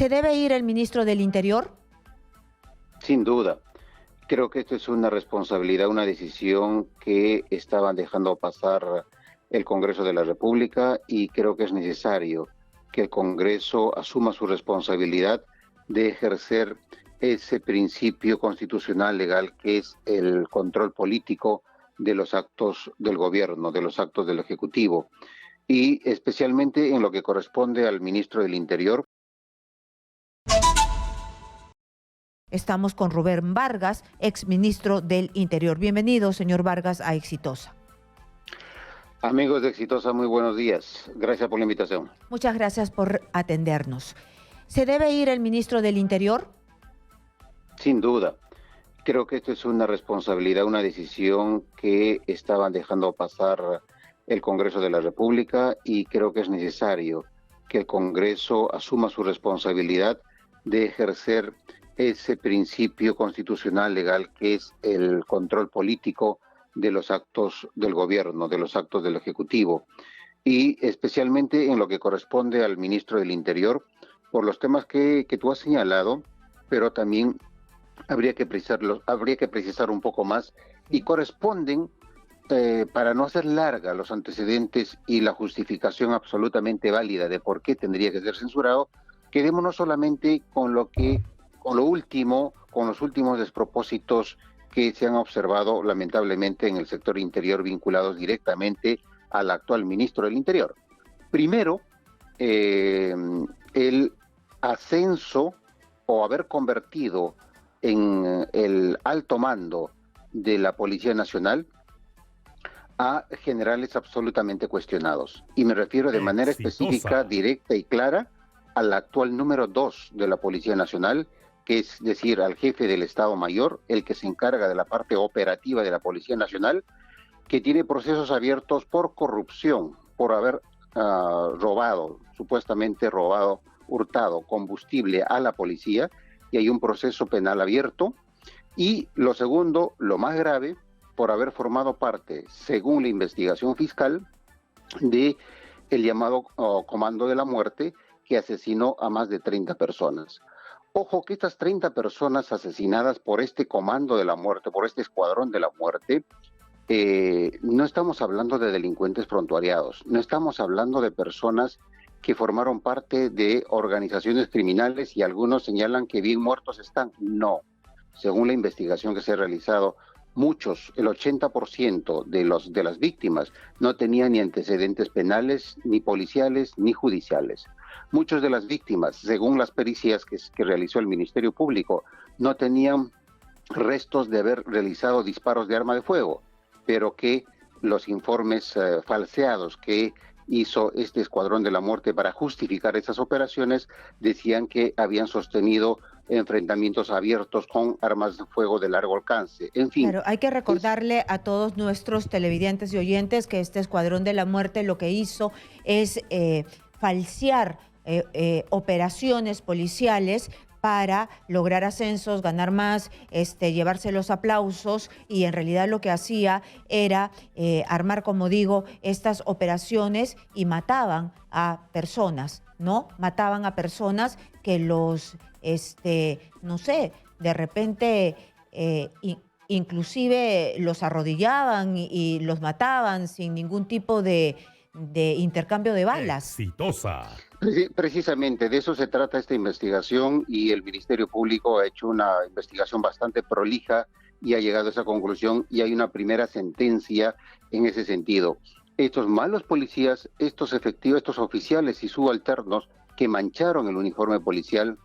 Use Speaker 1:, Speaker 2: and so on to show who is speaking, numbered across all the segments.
Speaker 1: ¿Se debe ir el ministro del Interior?
Speaker 2: Sin duda. Creo que esto es una responsabilidad, una decisión que estaban dejando pasar el Congreso de la República y creo que es necesario que el Congreso asuma su responsabilidad de ejercer ese principio constitucional legal que es el control político de los actos del gobierno, de los actos del Ejecutivo y especialmente en lo que corresponde al ministro del Interior.
Speaker 1: Estamos con Rubén Vargas, exministro del Interior. Bienvenido, señor Vargas, a Exitosa.
Speaker 2: Amigos de Exitosa, muy buenos días. Gracias por la invitación.
Speaker 1: Muchas gracias por atendernos. ¿Se debe ir el ministro del Interior?
Speaker 2: Sin duda. Creo que esto es una responsabilidad, una decisión que estaban dejando pasar el Congreso de la República y creo que es necesario que el Congreso asuma su responsabilidad de ejercer ese principio constitucional legal que es el control político de los actos del gobierno, de los actos del Ejecutivo, y especialmente en lo que corresponde al ministro del Interior, por los temas que tú has señalado, pero también habría que precisar un poco más y corresponden, para no hacer larga los antecedentes y la justificación absolutamente válida de por qué tendría que ser censurado, quedémonos solamente con con los últimos despropósitos que se han observado lamentablemente en el sector interior vinculados directamente al actual ministro del Interior. Primero, el ascenso o haber convertido en el alto mando de la Policía Nacional a generales absolutamente cuestionados. Y me refiero de manera específica, directa y clara al actual número 2 de la Policía Nacional, que es decir, al jefe del Estado Mayor, el que se encarga de la parte operativa de la Policía Nacional, que tiene procesos abiertos por corrupción, por haber supuestamente hurtado combustible a la policía, y hay un proceso penal abierto. Y lo segundo, lo más grave, por haber formado parte, según la investigación fiscal, de el llamado Comando de la Muerte, que asesinó a más de 30 personas. Ojo que estas 30 personas asesinadas por este Comando de la Muerte, por este Escuadrón de la Muerte, no estamos hablando de delincuentes prontuariados, no estamos hablando de personas que formaron parte de organizaciones criminales y algunos señalan que bien muertos están. No, según la investigación que se ha realizado, muchos, el 80% de las víctimas no tenían ni antecedentes penales, ni policiales, ni judiciales. Muchos de las víctimas, según las pericias que realizó el Ministerio Público, no tenían restos de haber realizado disparos de arma de fuego, pero que los informes falseados que hizo este Escuadrón de la Muerte para justificar esas operaciones decían que habían sostenido enfrentamientos abiertos con armas de fuego de largo alcance. En fin.
Speaker 1: Pero hay que recordarle a todos nuestros televidentes y oyentes que este Escuadrón de la Muerte lo que hizo es falsear operaciones policiales para lograr ascensos, ganar más, llevarse los aplausos, y en realidad lo que hacía era armar, como digo, estas operaciones y mataban a personas, ¿no? Mataban a personas que los, no sé, de repente inclusive los arrodillaban y los mataban sin ningún tipo de intercambio de balas.
Speaker 3: Exitosa.
Speaker 2: Precisamente de eso se trata esta investigación, y el Ministerio Público ha hecho una investigación bastante prolija y ha llegado a esa conclusión, y hay una primera sentencia en ese sentido. Estos malos policías, estos efectivos, estos oficiales y subalternos que mancharon el uniforme policial,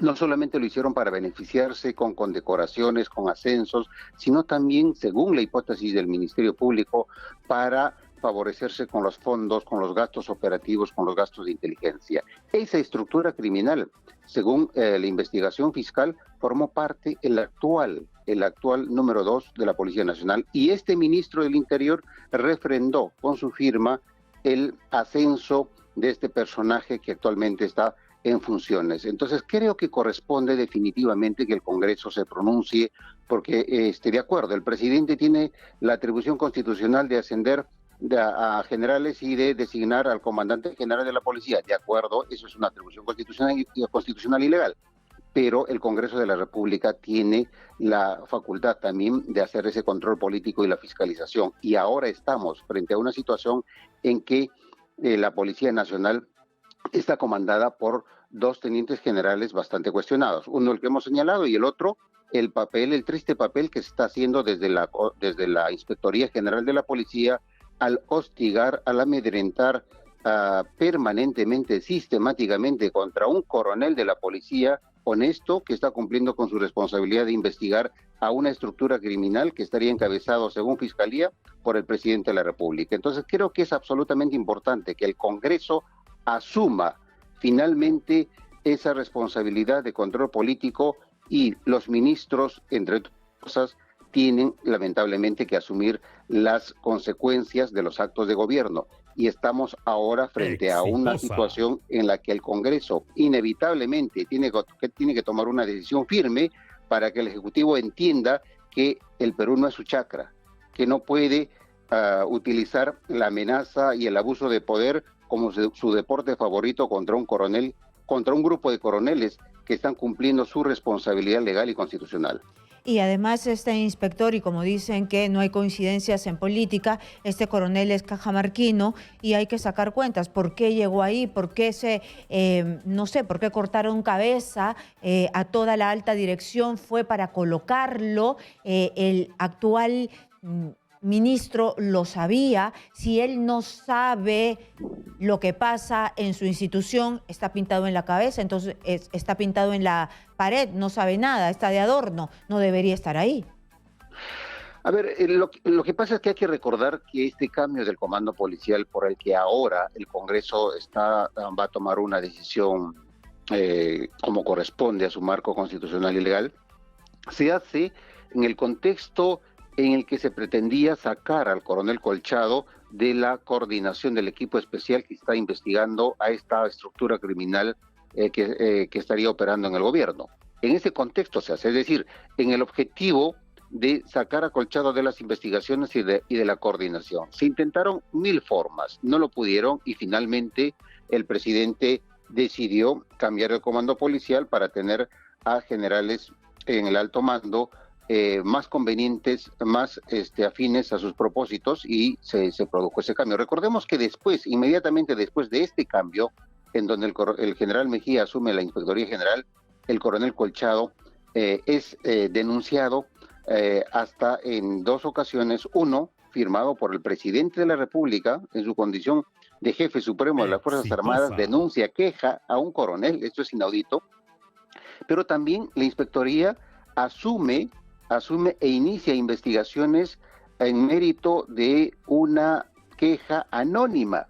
Speaker 2: no solamente lo hicieron para beneficiarse con condecoraciones, con ascensos, sino también, según la hipótesis del Ministerio Público, para favorecerse con los fondos, con los gastos operativos, con los gastos de inteligencia. Esa estructura criminal, según la investigación fiscal, formó parte el actual número 2 de la Policía Nacional, y este ministro del Interior refrendó con su firma el ascenso de este personaje que actualmente está en funciones. Entonces creo que corresponde definitivamente que el Congreso se pronuncie, porque de acuerdo, el presidente tiene la atribución constitucional de ascender a generales y de designar al comandante general de la policía. De acuerdo, eso es una atribución constitucional y legal, pero el Congreso de la República tiene la facultad también de hacer ese control político y la fiscalización. Y ahora estamos frente a una situación en que la Policía Nacional está comandada por dos tenientes generales bastante cuestionados. Uno el que hemos señalado y el otro el triste papel que se está haciendo desde la Inspectoría General de la Policía al hostigar, al amedrentar permanentemente, sistemáticamente contra un coronel de la policía honesto que está cumpliendo con su responsabilidad de investigar a una estructura criminal que estaría encabezado, según Fiscalía, por el presidente de la República. Entonces creo que es absolutamente importante que el Congreso asuma finalmente esa responsabilidad de control político y los ministros, entre otras cosas, tienen lamentablemente que asumir las consecuencias de los actos de gobierno. Y estamos ahora frente a una situación en la que el Congreso inevitablemente tiene que tomar una decisión firme para que el Ejecutivo entienda que el Perú no es su chacra, que no puede utilizar la amenaza y el abuso de poder como su deporte favorito contra un coronel, contra un grupo de coroneles que están cumpliendo su responsabilidad legal y constitucional.
Speaker 1: Y además este inspector, y como dicen que no hay coincidencias en política, este coronel es cajamarquino y hay que sacar cuentas. ¿Por qué llegó ahí? ¿Por qué no sé, por qué cortaron cabeza a toda la alta dirección? Fue para colocarlo. El actual ministro lo sabía. Si él no sabe lo que pasa en su institución, está pintado en la cabeza, entonces está pintado en la pared, no sabe nada, está de adorno, no debería estar ahí.
Speaker 2: A ver, lo que pasa es que hay que recordar que este cambio del comando policial por el que ahora el Congreso va a tomar una decisión como corresponde a su marco constitucional y legal, se hace en el contexto en el que se pretendía sacar al coronel Colchado de la coordinación del equipo especial que está investigando a esta estructura criminal que estaría operando en el gobierno. En ese contexto se hace, es decir, en el objetivo de sacar a Colchado de las investigaciones y de la coordinación. Se intentaron 1000 formas, no lo pudieron y finalmente el presidente decidió cambiar el comando policial para tener a generales en el alto mando más convenientes, más afines a sus propósitos y se produjo ese cambio. Recordemos que después, inmediatamente después de este cambio, en donde el general Mejía asume la Inspectoría General, el coronel Colchado es denunciado hasta en 2 ocasiones, uno firmado por el presidente de la República en su condición de jefe supremo de las Fuerzas Armadas, denuncia, queja a un coronel, esto es inaudito, pero también la Inspectoría asume e inicia investigaciones en mérito de una queja anónima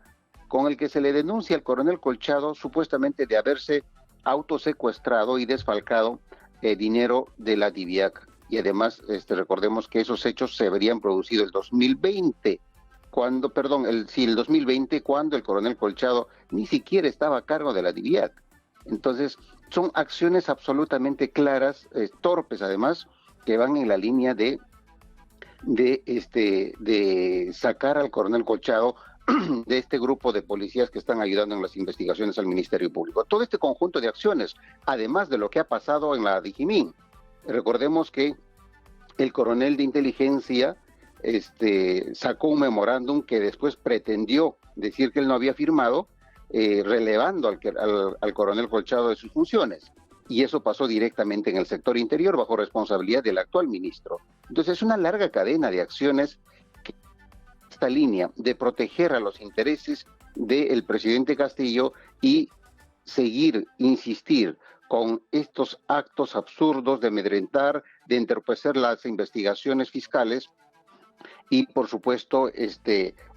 Speaker 2: con el que se le denuncia al coronel Colchado supuestamente de haberse autosecuestrado y desfalcado dinero de la DIVIAC. Y además recordemos que esos hechos se habrían producido el 2020, el 2020, cuando el coronel Colchado ni siquiera estaba a cargo de la DIVIAC. Entonces, son acciones absolutamente claras, torpes además, que van en la línea de sacar al coronel Colchado de este grupo de policías que están ayudando en las investigaciones al Ministerio Público. Todo este conjunto de acciones, además de lo que ha pasado en la Dijimín. Recordemos que el coronel de inteligencia sacó un memorándum que después pretendió decir que él no había firmado, relevando al coronel Colchado de sus funciones. Y eso pasó directamente en el sector interior bajo responsabilidad del actual ministro. Entonces es una larga cadena de acciones que esta línea de proteger a los intereses del presidente Castillo y insistir con estos actos absurdos de amedrentar, de entorpecer las investigaciones fiscales y, por supuesto,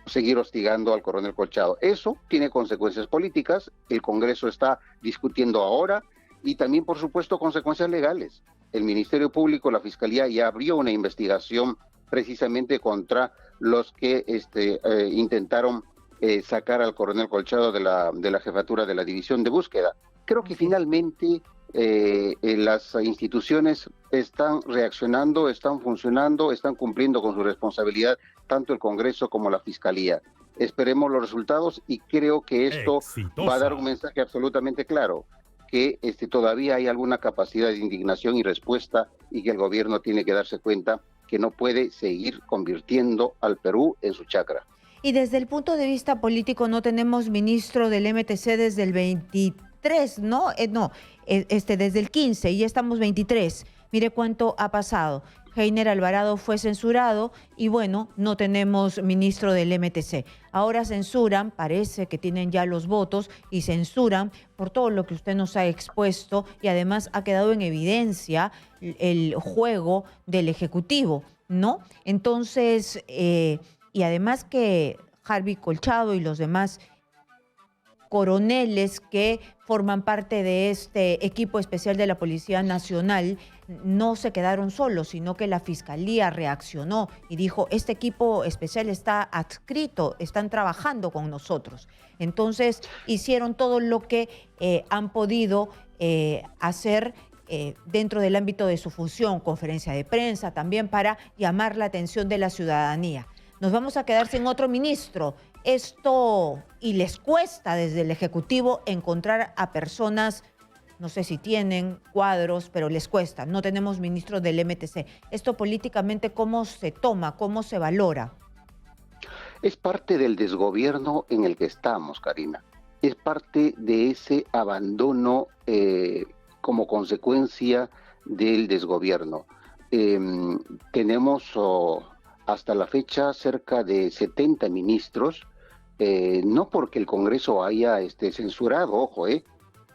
Speaker 2: seguir hostigando al coronel Colchado. Eso tiene consecuencias políticas, el Congreso está discutiendo ahora, y también, por supuesto, consecuencias legales. El Ministerio Público, la Fiscalía, ya abrió una investigación precisamente contra los que intentaron sacar al coronel Colchado de la jefatura de la División de Búsqueda. Creo que finalmente las instituciones están reaccionando, están funcionando, están cumpliendo con su responsabilidad, tanto el Congreso como la Fiscalía. Esperemos los resultados y creo que esto va a dar un mensaje absolutamente claro, que todavía hay alguna capacidad de indignación y respuesta y que el gobierno tiene que darse cuenta que no puede seguir convirtiendo al Perú en su chacra.
Speaker 1: Y desde el punto de vista político no tenemos ministro del MTC desde el 23, ¿no? Desde el 15 y ya estamos 23. Mire cuánto ha pasado. Heiner Alvarado fue censurado y bueno, no tenemos ministro del MTC. Ahora censuran, parece que tienen ya los votos y censuran por todo lo que usted nos ha expuesto y además ha quedado en evidencia el juego del Ejecutivo, ¿no? Entonces, y además que Harvey Colchado y los demás coroneles que forman parte de este equipo especial de la Policía Nacional no se quedaron solos, sino que la Fiscalía reaccionó y dijo, este equipo especial está adscrito, están trabajando con nosotros. Entonces hicieron todo lo que han podido hacer dentro del ámbito de su función, conferencia de prensa también para llamar la atención de la ciudadanía. Nos vamos a quedar sin otro ministro. Esto, y les cuesta desde el Ejecutivo encontrar a personas, no sé si tienen cuadros, pero les cuesta. No tenemos ministro del MTC. Esto políticamente, ¿cómo se toma? ¿Cómo se valora?
Speaker 2: Es parte del desgobierno en el que estamos, Karina. Es parte de ese abandono como consecuencia del desgobierno. Tenemos hasta la fecha cerca de 70 ministros, no porque el Congreso haya censurado, ojo,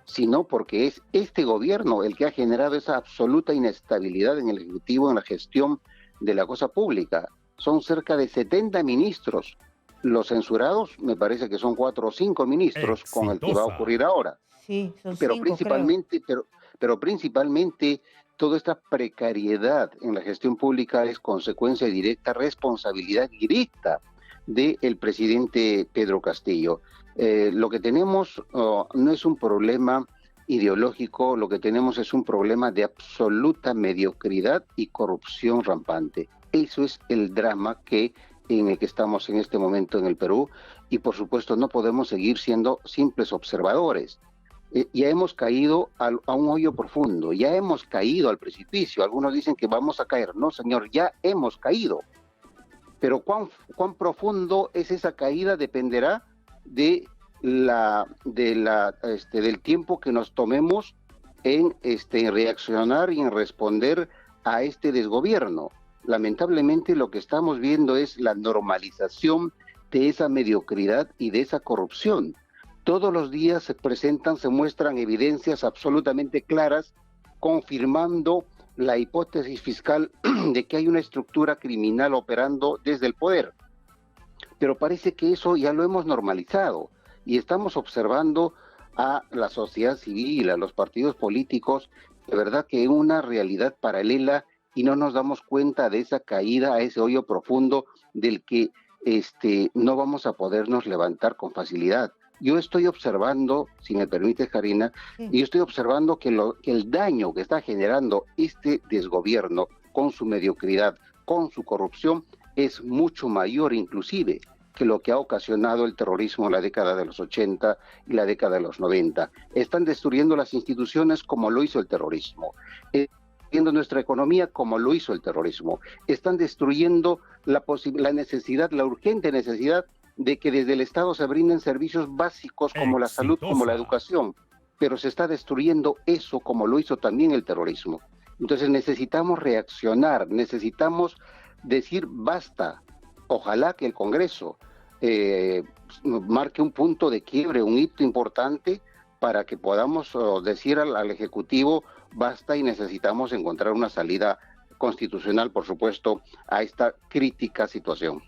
Speaker 2: sino porque es este gobierno el que ha generado esa absoluta inestabilidad en el Ejecutivo, en la gestión de la cosa pública. Son cerca de 70 ministros. Los censurados me parece que son 4 o 5 ministros con el que va a ocurrir ahora.
Speaker 1: Sí, son
Speaker 2: pero
Speaker 1: 5,
Speaker 2: principalmente,
Speaker 1: creo.
Speaker 2: pero principalmente toda esta precariedad en la gestión pública es consecuencia directa, responsabilidad directa del presidente Pedro Castillo. Lo que tenemos no es un problema ideológico, lo que tenemos es un problema de absoluta mediocridad y corrupción rampante. Eso es el drama en el que estamos en este momento en el Perú y por supuesto no podemos seguir siendo simples observadores. Ya hemos caído a un hoyo profundo, ya hemos caído al precipicio. Algunos dicen que vamos a caer. No, señor, ya hemos caído. Pero cuán profundo es esa caída dependerá del tiempo que nos tomemos en reaccionar y en responder a este desgobierno. Lamentablemente lo que estamos viendo es la normalización de esa mediocridad y de esa corrupción. Todos los días se muestran evidencias absolutamente claras confirmando la hipótesis fiscal de que hay una estructura criminal operando desde el poder. Pero parece que eso ya lo hemos normalizado y estamos observando a la sociedad civil, a los partidos políticos, de verdad que en una realidad paralela y no nos damos cuenta de esa caída a ese hoyo profundo del que no vamos a podernos levantar con facilidad. Yo estoy observando, si me permite, Karina, y yo estoy observando que el daño que está generando este desgobierno con su mediocridad, con su corrupción, es mucho mayor inclusive que lo que ha ocasionado el terrorismo en la década de los 80 y la década de los 90. Están destruyendo las instituciones como lo hizo el terrorismo. Destruyendo nuestra economía como lo hizo el terrorismo. Están destruyendo la necesidad, la urgente necesidad de que desde el Estado se brinden servicios básicos como la salud, como la educación, pero se está destruyendo eso como lo hizo también el terrorismo. Entonces necesitamos reaccionar, necesitamos decir basta. Ojalá que el Congreso marque un punto de quiebre, un hito importante para que podamos decir al Ejecutivo basta y necesitamos encontrar una salida constitucional, por supuesto, a esta crítica situación.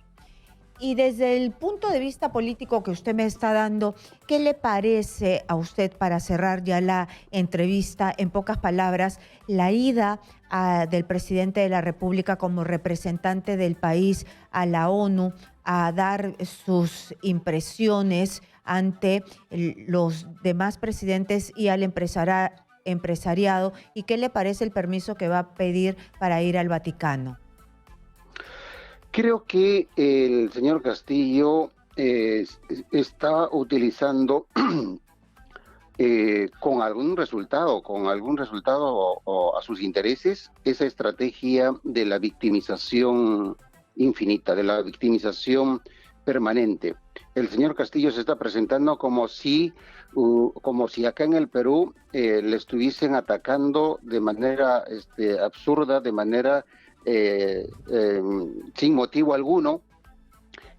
Speaker 1: Y desde el punto de vista político que usted me está dando, ¿qué le parece a usted, para cerrar ya la entrevista, en pocas palabras, la ida del presidente de la República como representante del país a la ONU a dar sus impresiones ante los demás presidentes y al empresariado y qué le parece el permiso que va a pedir para ir al Vaticano.
Speaker 2: Creo que el señor Castillo está utilizando con algún resultado o a sus intereses, esa estrategia de la victimización infinita, de la victimización permanente. El señor Castillo se está presentando como si acá en el Perú le estuviesen atacando de manera absurda, de manera sin motivo alguno,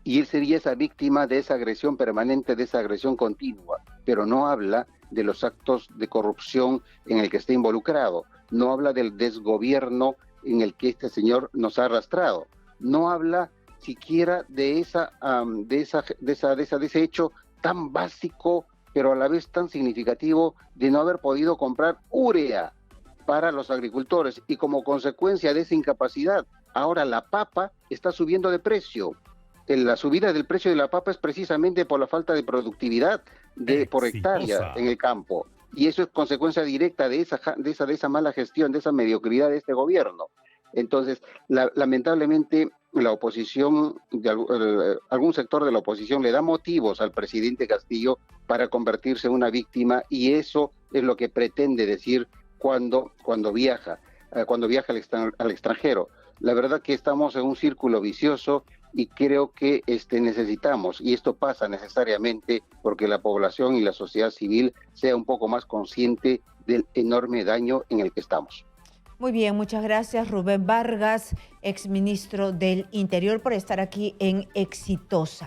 Speaker 2: y él sería esa víctima de esa agresión permanente, de esa agresión continua, pero no habla de los actos de corrupción en el que está involucrado, no habla del desgobierno en el que este señor nos ha arrastrado, no habla siquiera de ese hecho tan básico, pero a la vez tan significativo, de no haber podido comprar urea para los agricultores, y como consecuencia de esa incapacidad, ahora la papa está subiendo de precio. La subida del precio de la papa es precisamente por la falta de productividad por hectárea en el campo, y eso es consecuencia directa de esa mala gestión, de esa mediocridad de este gobierno. Entonces, lamentablemente, la oposición, algún sector de la oposición le da motivos al presidente Castillo para convertirse en una víctima, y eso es lo que pretende decir cuando viaja al extranjero. La verdad que estamos en un círculo vicioso, y creo que necesitamos, y esto pasa necesariamente porque la población y la sociedad civil sea un poco más consciente del enorme daño en el que estamos.
Speaker 1: Muy bien, muchas gracias Rubén Vargas, exministro del Interior, por estar aquí en Exitosa.